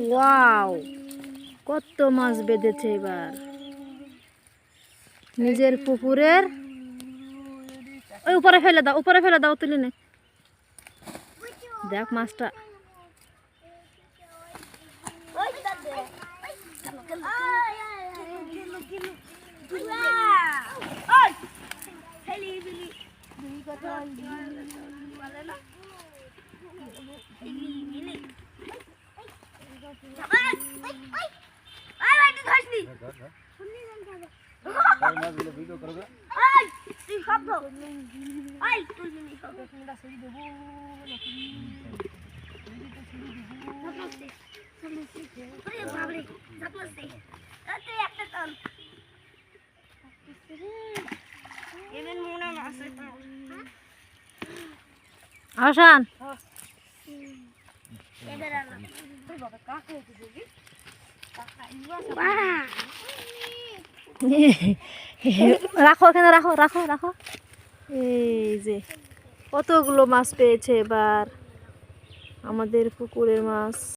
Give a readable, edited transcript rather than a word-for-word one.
Wow, কত মাছ বেঁধেছে এবার নিজের পুকুরের। ওই উপরে ফেলে দাও, উপরে ফেলে দাও, তুলে নে। দেখ মাছটা। আসান রাখো, এখানে রাখো রাখো রাখো। এই যে কতগুলো মাছ পেয়েছে এবার আমাদের পুকুরের মাছ।